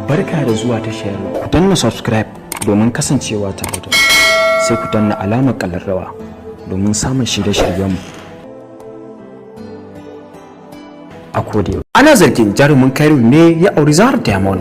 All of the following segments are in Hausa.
Barka da zuwa tashar ku danna subscribe domin kasancewa tare da sai ku danna alamar ƙararrawa domin samun shirye-shiryenmu a koda. Ana zargin jarumin Kairu ne ya auri Zahra Diamond.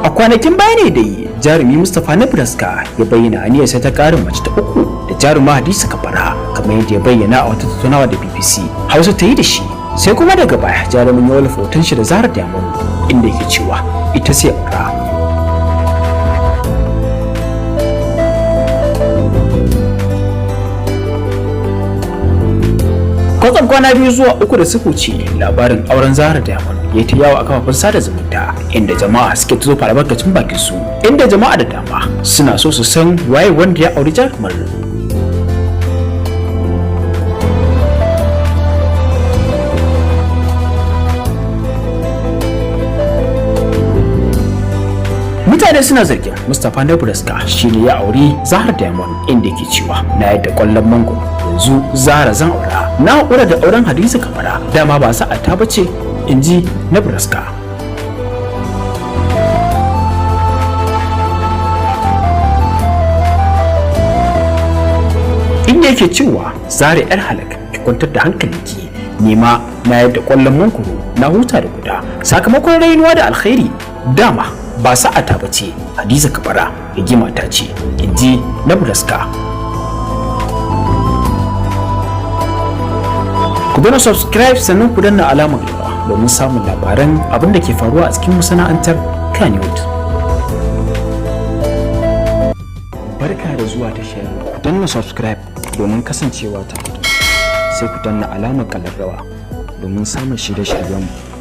A kwanakin baya ne dai jarumi Mustapha Nebraska ya bayyana aniyarsa ta ƙarin mace ta uku da jaruma Hadiza Kabara kamar yadda ya bayyana a wata tattaunawa da BBC Hausa ta yi da shi. Sai kuma daga baya jarumin ya wallafa hoton shi da Zahra Diamond inda yake cewa ita sai aura. Kwatsam kwana biyu zuwa uku da suka wuce labarin auren Zahra Diamond ya ta yawo a kafafen sada zumunta inda jama'a suke zo fara barkacin bakin su, inda jama'a da dama suna so su san waye wanda ya auri jarumar. Mutane suna zargin Mustapha Nebraska shine ya auri Zahra Diamond inda yake cewa na yadda kwallon mangoro yanzu Zahra zan aura, na haƙura da auren Hadiza Kabara dama ba sa'a ta bace, inji Nebraska. Inda yake cewa Zahra yar halak ki kwantar da hankalinki, nema na yadda kwallon mangoro na huta da guda sakamakon rainuwa da alkhairi dama ba sa'ata ba ce, Hadiza Kabara rigima ta ce, inji Nebraska. Ku dana subscribe sannan ku danna alamar gaba domin samun labaran abin da ke faruwa a cikin masana'antar Kannywood. Barka da zuwa tashar ku danna subscribe domin kasancewa tare da sai ku danna alamar ƙararrawa domin samun shirye-shiryenmu.